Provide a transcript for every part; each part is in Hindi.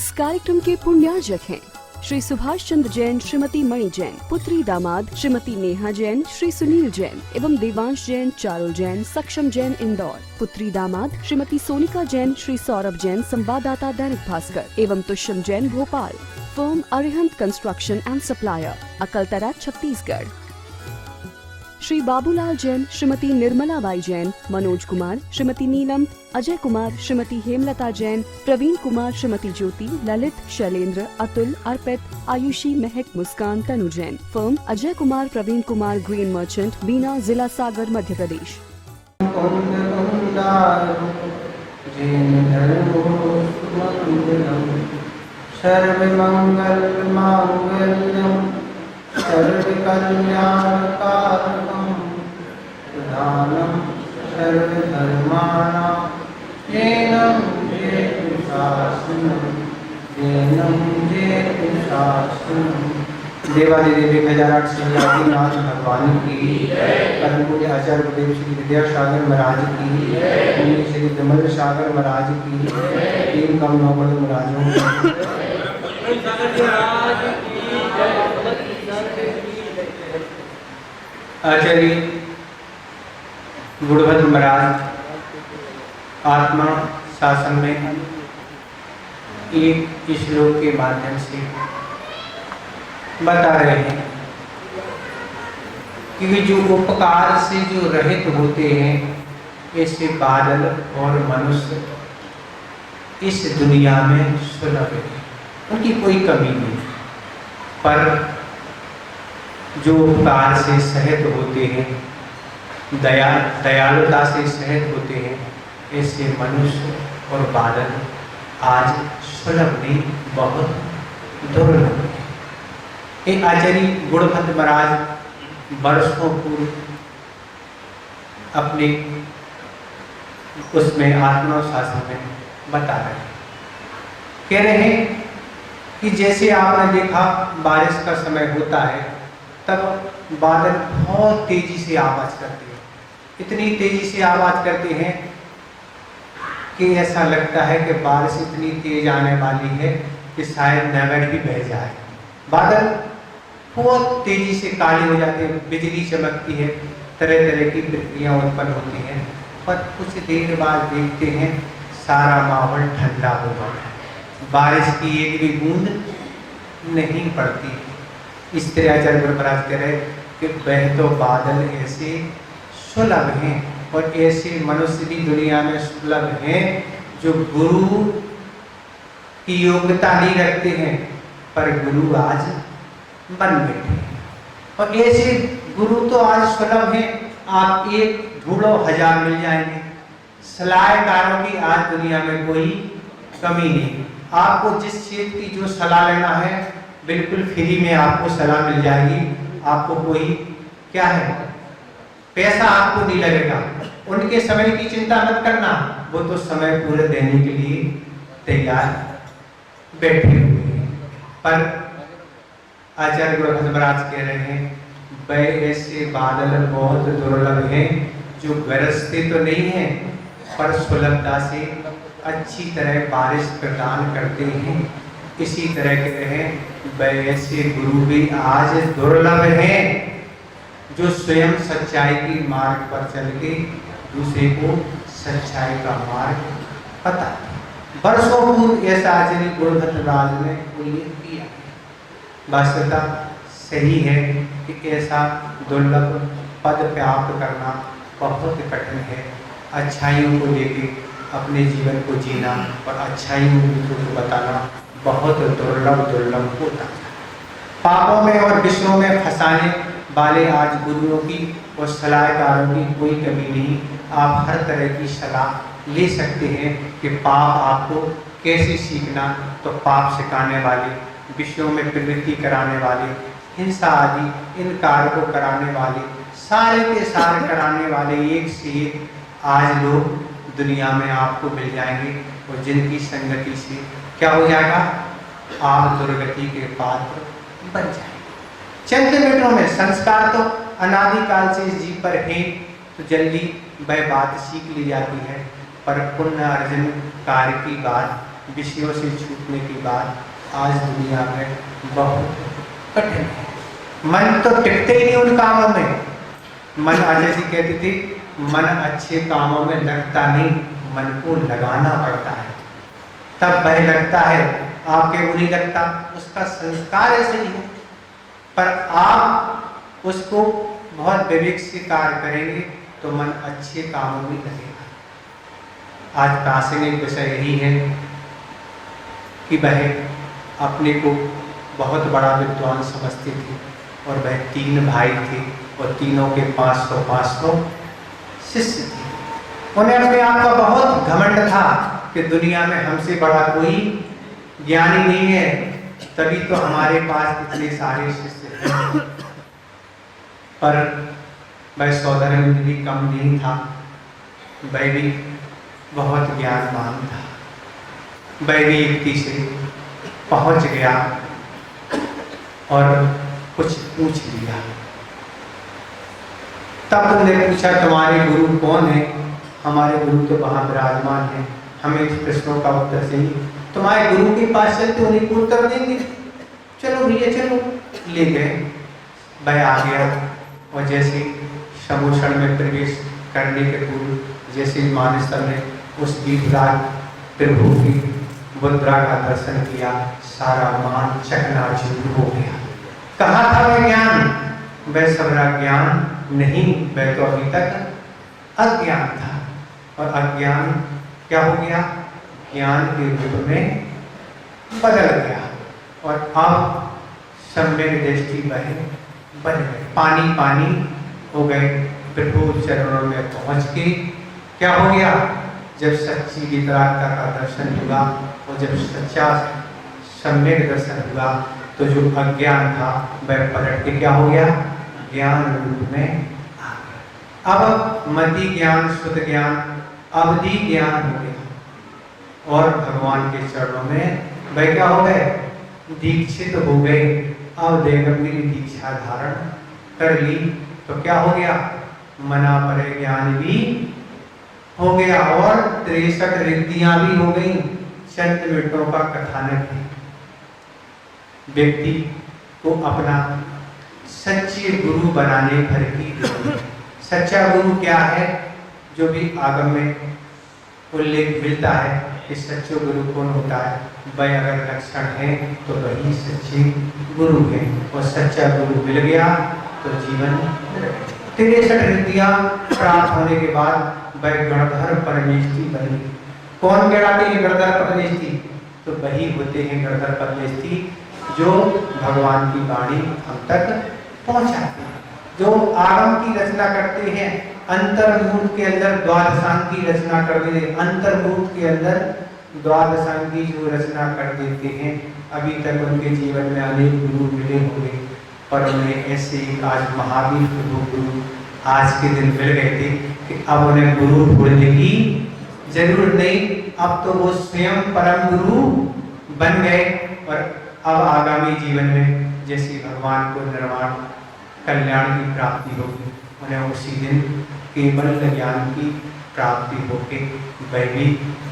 इस कार्यक्रम के पुण्यार्जक हैं श्री सुभाष चंद्र जैन, श्रीमती मणि जैन, पुत्री दामाद श्रीमती नेहा जैन, श्री सुनील जैन एवं देवांश जैन, चारुल जैन, सक्षम जैन इंदौर, पुत्री दामाद श्रीमती सोनिका जैन, श्री सौरभ जैन, संवाददाता दैनिक भास्कर एवं Tushyam Jain, Bhopal. Firm Arihant construction and supplier, Akaltara, Chhattisgarh. Shri Babulal Jain, Shrimati Nirmala Bai Jain, Manoj Kumar, Shrimati Neelam, Ajay Kumar, Shrimati Hemlata Jain, Praveen Kumar, Shrimati Jyoti, Lalit, Shailendra, Atul, Arpit, Ayushi, Mahak, Muskan, Tanu Jain. Firm Ajay Kumar, Praveen Kumar, green merchant, Bina, जिला सागर, मध्य प्रदेश। सर्वकल्याणकारकं प्रधानं सर्वधर्माणां येनं जयतु शासनं। देवादिदेव 1008 सिंहाद्रीनाथ भगवान की, परम पूज्य आचार्य गुरुदेव श्री विद्यासागर महाराज की, श्री विमल सागर महाराज की, तीन कम नौ बड़े महाराजों आचार्य गुरुभद्र महाराज आत्मा शासन में एक श्लोक के माध्यम से बता रहे हैं कि जो उपकार से जो रहित होते हैं ऐसे बादल और मनुष्य इस दुनिया में सुलभ है, उनकी कोई कमी नहीं। पर जो उपकार से सहित होते हैं, दयालुता से सहित होते हैं, ऐसे मनुष्य और बादल आज सुलभ नहीं, बहुत दुर्लभ है। एक आचार्य गुरुभद्र महाराज वर्षों पूर्व अपने उसमें आत्मानुशासन में बता रहे हैं, कह रहे हैं कि जैसे आपने देखा बारिश का समय होता है तब बादल बहुत तेजी से आवाज करते हैं, इतनी तेजी से आवाज करते हैं कि ऐसा लगता है कि बारिश इतनी तेज आने वाली है कि शायद नगर भी बह जाए। बादल बहुत तेजी से काले हो जाते हैं, बिजली चमकती है, तरह तरह की प्रक्रिया उत्पन्न होती हैं, पर कुछ देर बाद देखते हैं सारा माहौल ठंडा हो गया, बारिश की एक भी बूंद नहीं पड़ती। इस तरह आचार्य गुरु महाराज कह रहे कि वह तो बादल ऐसे सुलभ हैं और ऐसे मनुष्य भी दुनिया में सुलभ हैं जो गुरु की योग्यता नहीं रखते हैं, पर गुरु आज बन बैठे हैं। और ऐसे गुरु तो आज सुलभ हैं, आप एक ढूंढो 1000 मिल जाएंगे। सलाहकारों की आज दुनिया में कोई कमी नहीं। आपको जिस क्षेत्र की जो सलाह लेना है बिल्कुल फ्री में आपको सलाह मिल जाएगी। आपको कोई क्या है, पैसा आपको नहीं लगेगा। उनके समय की चिंता मत करना, वो तो समय पूरे देने के लिए तैयार बैठे हुए हैं। पर आचार्य गुरुभद्र महाराज कह रहे हैं वह ऐसे बादल बहुत दुर्लभ हैं जो गरजते तो नहीं हैं पर सुलभता से अच्छी तरह बारिश प्रदान करते हैं। इसी तरह के रहे वैसे गुरु भी आज दुर्लभ हैं जो स्वयं सच्चाई की मार्ग पर चल के दूसरे को सच्चाई का मार्ग पता। वर्षों पूर्व ऐसा आचार्य गुरुभद्र महाराज ने उल्लेख किया। वास्तवता सही है कि ऐसा दुर्लभ पद प्राप्त करना बहुत कठिन है। अच्छाइयों को लेके अपने जीवन को जीना और अच्छाइयों को बताना बहुत दुर्लभ होता है। पापों में और विषयों में फंसाने वाले आज गुरुओं की और सलाहकारों की कोई कमी नहीं। आप हर तरह की सलाह ले सकते हैं कि पाप आपको कैसे सीखना, तो पाप सिखाने वाले, विषयों में प्रवृत्ति कराने वाले, हिंसा आदि इन कार्य को कराने वाले, सारे के सारे कराने वाले एक से एक आज लोग दुनिया में आपको मिल जाएंगे और जिनकी संगति से क्या हो जाएगा, आप दुर्गति के पात्र बन जाएंगे। चंद मिनटों में संस्कार तो अनादिकाल से इस जीव पर है, तो जल्दी वह बात सीख ली जाती है, पर पुण्य अर्जन कार्य की बात विषयों से छूटने के बाद आज दुनिया में बहुत कठिन है। मन तो टिकते ही नहीं उन कामों में। मन जैसी कहती थी, मन अच्छे कामों में लगता नहीं, मन को लगाना पड़ता है, तब वह लगता है। आपके वो नहीं लगता, उसका संस्कार ऐसे ही है। पर आप उसको बहुत विवेक से कार्य करेंगे तो मन अच्छे कामों में लगेगा। आज प्रासंगिक विषय यही है कि वह अपने को बहुत बड़ा विद्वान समझते थे और वह 3 भाई थे और तीनों के 500 शिष्य थे। उन्हें अपने आप का बहुत घमंड था कि दुनिया में हमसे बड़ा कोई ज्ञानी नहीं है, तभी तो हमारे पास इतने सारे शिष्य हैं। पर वह सौंदर्य भी कम नहीं था, वह भी बहुत ज्ञानवान था। वह भी युक्ति से पहुंच गया और कुछ पूछ लिया। तब तुमने पूछा तुम्हारे गुरु कौन है? हमारे गुरु तो वहां विराजमान है, हमें इस प्रश्नों का उत्तर चाहिए। तुम्हारे गुरु के पास चलते उन्हीं को उत्तर देंगे। चलो भैया चलो, ले गए। वह आ गया और जैसे समूषण में प्रवेश करने के पूर्व जैसे मानसर ने उस दीपराज प्रभु की मुद्रा का दर्शन किया, सारा मान चकनाचूर हो गया। कहाँ था वह ज्ञान? वह सबरा ज्ञान नहीं, वह तो अभी तक अज्ञान था। और अज्ञान क्या हो गया? ज्ञान के रूप में बदल गया और अब सम्यक दृष्टि बन गए, पानी पानी हो गए। प्रभु चरणों में पहुंच के क्या हो गया? जब सच्ची वितरागता का दर्शन हुआ और जब सच्चा सम्यक दर्शन हुआ तो जो अज्ञान था वह पलट के क्या हो गया? ज्ञान रूप में आ गया। अब मति ज्ञान, शुद्ध ज्ञान, अवधि ज्ञान हो गया और भगवान के चरणों में वह क्या हो गए? दीक्षित हो गए। अब देवगंगी दीक्षा धारण कर ली तो क्या हो गया? मना परे ज्ञान भी हो गया और 63 रिद्धियां भी हो गई। चंद मिनटों का कथानक है। व्यक्ति को अपना सच्चे गुरु बनाने भर की जरूरत है। सच्चा गुरु क्या है? जो भी आगम में उल्लेख मिलता है कि सच्चे गुरु कौन होता है, वह अगर लक्षण है तो वही सच्चे गुरु है। और सच्चा गुरु मिल गया तो जीवन 63 रिद्धियां प्राप्त होने के बाद वह गणधर परमेष्ठी बनी। कौन कहलाते हैं गणधर परमेष्ठी? तो वही होते हैं गणधर परमेष्ठी जो भगवान की वाणी हम तक पहुंचाते हैं, जो आगम की रचना करते हैं, अंतर्मूर्त के अंदर द्वादशांग की रचना कर देते हैं, अंतर्मूर्त के अंदर द्वादशांग की जो रचना कर देते हैं। अभी तक उनके जीवन में अनेक गुरु मिले होंगे पर उन्हें ऐसे एक आज महावीर गुरु आज के दिन मिल गए थे कि अब उन्हें गुरु ढूंढने की जरूरत नहीं, अब तो वो स्वयं परम गुरु बन गए। और अब आगामी जीवन में जैसे भगवान को निर्वाण कल्याण की प्राप्ति होगी, उन्हें उसी दिन केवल ज्ञान की प्राप्ति होगी। वह भी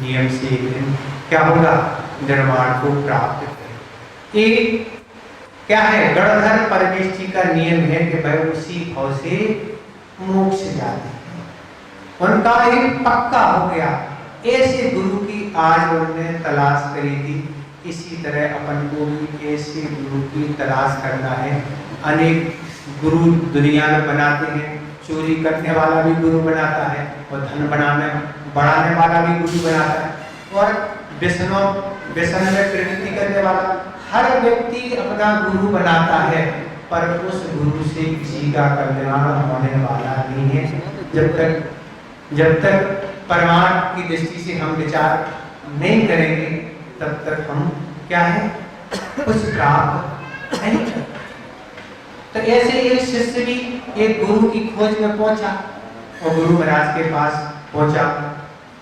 नियम से एक दिन क्या होगा? निर्वाण को प्राप्त करें। एक क्या है? गणधर परमेष्ठी का नियम है कि वह उसी भाव से मोक्ष जाते हैं। उनका एक पक्का हो गया। ऐसे गुरु की आज उन्होंने तलाश करी थी, इसी तरह अपन को भी ऐसे गुरु की तलाश करना है। अनेक गुरु दुनिया में बनाते हैं, चोरी करने वाला भी गुरु बनाता है और धन बढ़ाने वाला भी गुरु बनाता है और व्यसन में प्रवृत्ति करने वाला हर व्यक्ति अपना गुरु बनाता है, पर उस गुरु से किसी का कल्याण होने वाला नहीं है। जब तक परमार्थ की दृष्टि से हम विचार नहीं करेंगे तब तक हम क्या है? कुछ प्राप्त नहीं करते। तो ऐसे एक शिष्य भी एक गुरु की खोज में पहुंचा और गुरु महाराज के पास पहुंचा।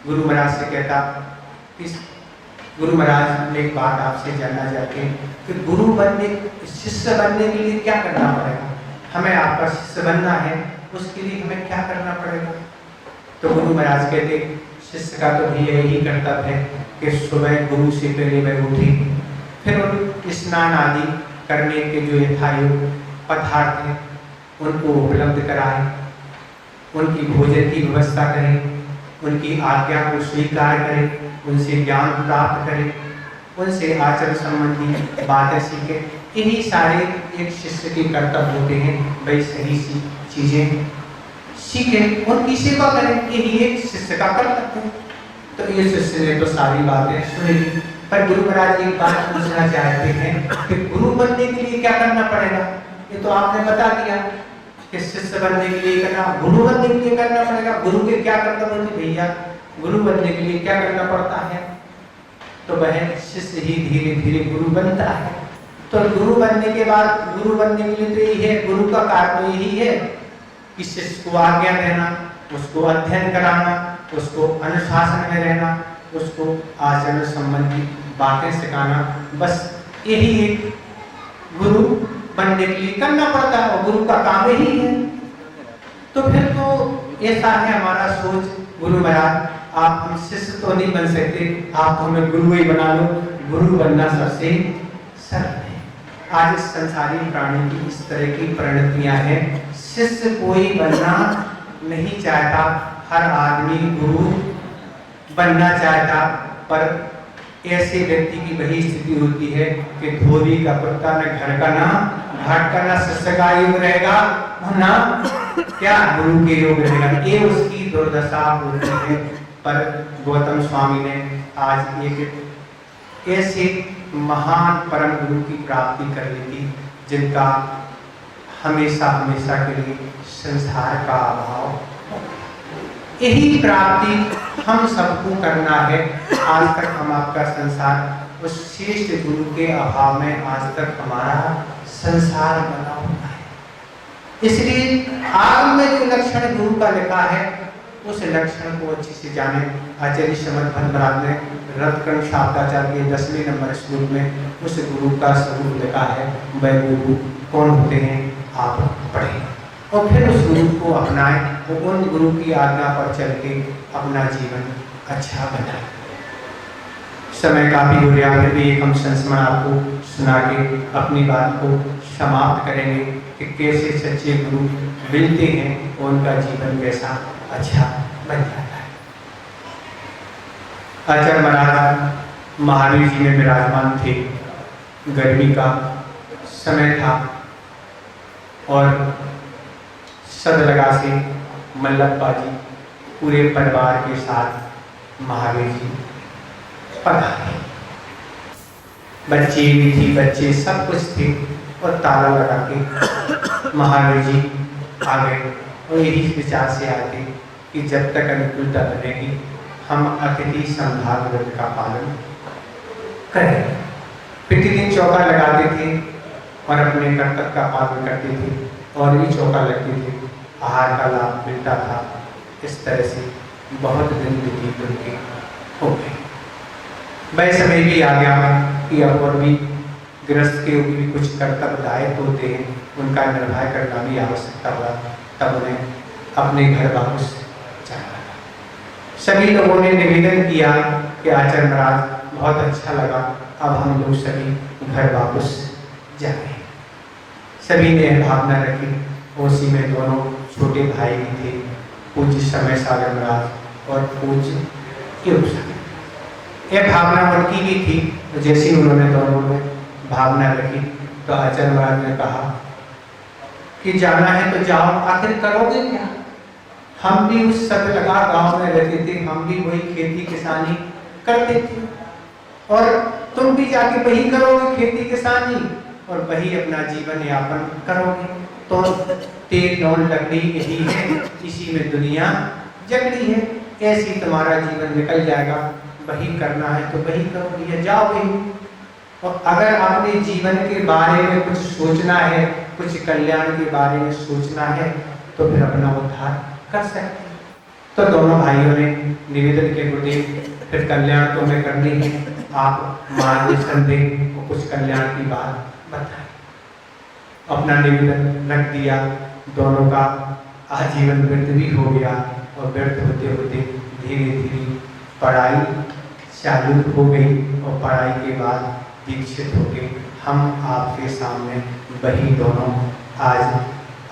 गुरु महाराज से कहता, इस गुरु महाराज एक बात आपसे जानना चाहते हैं कि गुरु बनने, शिष्य बनने के लिए क्या करना पड़ेगा? हमें आपका शिष्य बनना है, उसके लिए हमें क्या करना पड़ेगा? तो गुरु महाराज कहते, शिष्य का तो भी यही कर्तव्य है कि सुबह गुरु से पहले वह उठे, फिर उन स्नान आदि करने के जो यथायोग पदार्थ हैं उनको उपलब्ध कराएं, उनकी भोजन की व्यवस्था करें, उनकी आज्ञा को स्वीकार करें, उनसे ज्ञान प्राप्त करें, उनसे आचरण संबंधी बातें सीखें। यही सारे एक शिष्य के कर्तव्य होते हैं। भाई सही सी चीजें सीखें, उनकी सेवा करें, यही एक शिष्य का कर्तव्य है। तो ये शिष्य ने तो सारी बातें सुनी, पर गुरु महाराज एक बात पूछना चाहते हैं कि गुरु बनने के लिए क्या करना पड़ेगा? ये तो आपने बता दिया कि शिष्य बनने के लिए करना, गुरु बनने के लिए करना पड़ेगा। गुरु के क्या कर्तव्य होते भैया? गुरु बनने के लिए क्या करना पड़ता है? तो वह शिष्य ही धीरे धीरे गुरु बनता है। तो गुरु बनने के बाद, गुरु बनने के लिए तो यही है, गुरु का कार्य तो यही है कि शिष्य को आज्ञा देना, उसको अध्ययन कराना, उसको अनुशासन में रहना, उसको आचरण संबंधी बातें सिखाना। बस यही एक गुरु बनने के लिए करना पड़ता है और गुरु का काम यही है। तो फिर तो ऐसा है हमारा सोच, गुरु महाराज आप हम शिष्य तो नहीं बन सकते, आप हमें गुरु ही बना लो। गुरु बनना सबसे सरल है। आज इस संसारी प्राणी की इस तरह की परिणतियां हैं, शिष्य कोई बनना नहीं चाहता, हर आदमी गुरु बनना चाहता, पर ऐसे व्यक्ति की वही स्थिति होती है कि धोबी का कुत्ता न घर का ना घाट का, ना शिष्य का योग रहेगा ना क्या गुरु के योग रहेगा। ये उसकी दुर्दशा होती है। पर गौतम स्वामी ने आज एक ऐसे महान परम गुरु की प्राप्ति कर ली थी जिनका हमेशा हमेशा के लिए संसार का अभाव। यही प्राप्ति हम सबको करना है। आज तक हम आपका संसार उस श्रेष्ठ गुरु के अभाव में आज तक हमारा संसार बना हुआ है। इसलिए आगम में जो लक्षण गुरु का लिखा है उस लक्षण को अच्छे से जाने। आचार्य श्रीमद् भट्ट महाराज ने रत्कर्ण शाब्दाचार्य के 10वें नंबर श्लोक में उस गुरु का स्वरूप लिखा है। वह गुरु कौन होते हैं आप पढ़ें और फिर उस गुरु को अपनाएं और उन गुरु की आज्ञा पर चल के अपना जीवन अच्छा बनाएं। समय काफी हो गया, फिर भी एक हम संस्मरण आपको सुना के अपनी बात को समाप्त करेंगे कि कैसे सच्चे गुरु मिलते हैं और उनका जीवन कैसा अच्छा बन जाता है। आचार्य महाराज महावीर जी में विराजमान थे। गर्मी का समय था और सदलगा से मल्लप्पा जी पूरे परिवार के साथ महावीर जी पधारे। बच्चे भी थी, बच्चे सब कुछ थे और ताला लगा के महावीर जी आ गए और यही विचार से आते कि जब तक अनुकूलता बनेगी हम अतिथि संभाग व्रत का पालन करें। प्रतिदिन चौका लगाते थे और अपने कर्तव्य का पालन करते थे और भी चौका लगते थे, आहार का लाभ मिलता था। इस तरह से बहुत दिन व्यतीत उनके हो गए। वह समय भी आ गया कि अब और भी गृहस्थ के भी कुछ कर्तव्य दायित्व होते हैं, उनका निर्वाह करना भी आवश्यकता हुआ। तब उन्हें अपने घर वापस जाना था। सभी लोगों ने निवेदन किया कि आचार्य महाराज बहुत अच्छा लगा, अब हम लोग सभी घर वापस जाएं। सभी ने भावना रखी। उसी में दोनों छोटे भाई भी थे, पूज्य समय सागर महाराज और पूज्य योग सागर। यह भावना उनकी भी थी। जैसे उन्होंने दोनों ने भावना रखी तो आचार्य महाराज ने कहा कि जाना है तो जाओ, आखिर करोगे क्या? हम भी उस सतलगा गांव में रहते थे, हम भी वही खेती किसानी करते थे और तुम भी जाके वही करोगे खेती किसानी और वही अपना जीवन यापन करोगे। तो तेल नौल लकड़ी यही है, इसी में दुनिया जगड़ी है, ऐसी तुम्हारा जीवन निकल जाएगा। वही करना है तो वही करोगे या जाओ वही। और अगर अपने जीवन के बारे में कुछ सोचना है, कुछ कल्याण के बारे में सोचना है तो फिर अपना उद्धार कर सकते हैं। तो दोनों भाइयों ने निवेदन के गुरुदेव फिर कल्याण तो हमें करनी है, आप मार्गदर्शन दें और कुछ कल्याण की बात बताएं। अपना निवेदन रख दिया। दोनों का आजीवन व्यर्थ भी हो गया और व्यर्थ होते होते धीरे धीरे पढ़ाई चालू हो गई और पढ़ाई के बाद दीक्षित हो गए। हम आपके सामने वही दोनों आज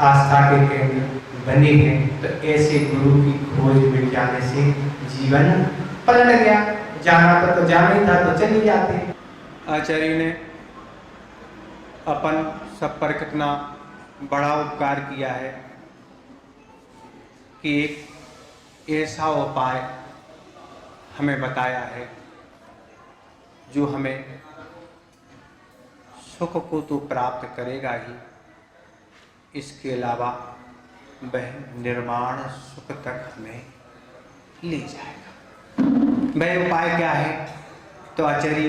आस्था के केंद्र बने हैं। तो ऐसे गुरु की खोज मिल जाने से जीवन पलट गया। जाना तो जाना ही था तो चली जाते। आचार्य ने अपन सब पर कितना बड़ा उपकार किया है कि एक ऐसा उपाय हमें बताया है जो हमें सुख को तो प्राप्त करेगा ही, इसके अलावा वह निर्माण सुख तक हमें ले जाएगा। वह उपाय क्या है? तो आचार्य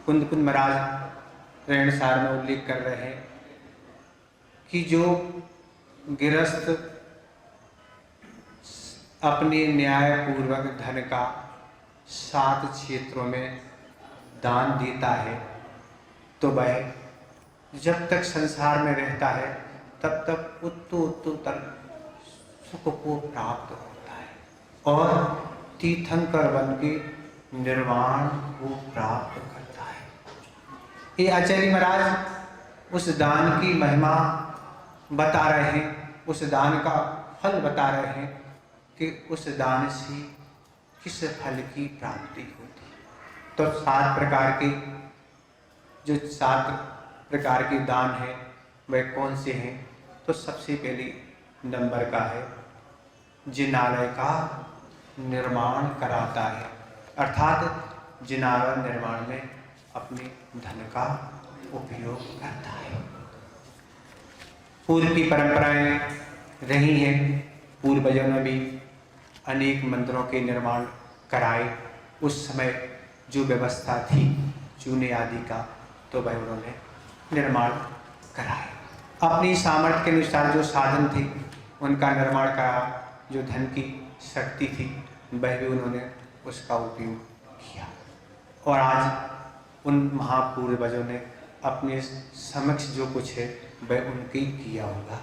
कुंद महाराज रेणसार में उल्लेख कर रहे हैं कि जो गृहस्थ अपने न्यायपूर्वक धन का 7 क्षेत्रों में दान देता है तो वह जब तक संसार में रहता है तब तक उत्तरोत्तर सुख को प्राप्त होता है और तीर्थंकर बन के निर्वाण को प्राप्त करता है। ये आचार्य महाराज उस दान की महिमा बता रहे हैं, उस दान का फल बता रहे हैं कि उस दान से किस फल की प्राप्ति होती है। तो 7 प्रकार के जो 7 प्रकार के दान हैं वह कौन से हैं? तो सबसे पहले नंबर का है जिनालय का निर्माण कराता है, अर्थात जिनालय निर्माण में अपने धन का उपयोग करता है। पूर्व की परंपराएं रही हैं, पूर्वजों ने भी अनेक मंदिरों के निर्माण कराए। उस समय जो व्यवस्था थी चूने आदि का, तो वह उन्होंने निर्माण कराए। अपनी सामर्थ्य के अनुसार जो साधन थे उनका निर्माण करा, जो धन की शक्ति थी वह भी उन्होंने उसका उपयोग किया। और आज उन महापूर्वजों ने अपने समक्ष जो कुछ है वह उनके किया होगा।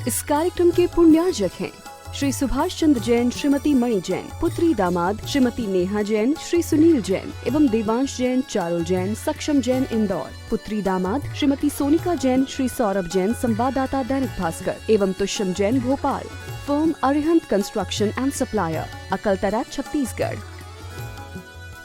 इस कार्यक्रम के पुण्यार्जक हैं श्री सुभाष चंद्र जैन, श्रीमती मणि जैन, पुत्री दामाद श्रीमती नेहा जैन, श्री सुनील जैन एवं देवांश जैन, चारुल जैन, सक्षम जैन इंदौर, पुत्री दामाद श्रीमती सोनिका जैन, श्री सौरभ जैन, संवाददाता दैनिक भास्कर एवं Tushyam Jain, Bhopal. Firm Arihant construction and supplier, Akaltara, Chhattisgarh.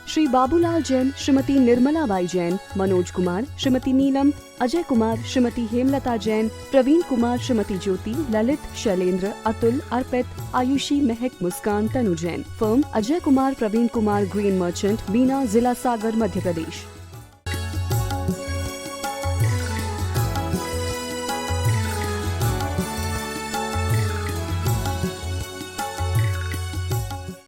Shri Babulal Jain, Shrimati Nirmala Bai Jain, Manoj Kumar, Shrimati Neelam, Ajay Kumar, Shrimati Hemlata Jain, Praveen Kumar, Shrimati Jyoti, Lalit, Shailendra, Atul, Arpit, Ayushi, Mahak, Muskan, Tanu Jain. Firm Ajay Kumar, Praveen Kumar, green merchant, Bina, जिला सागर, मध्य प्रदेश।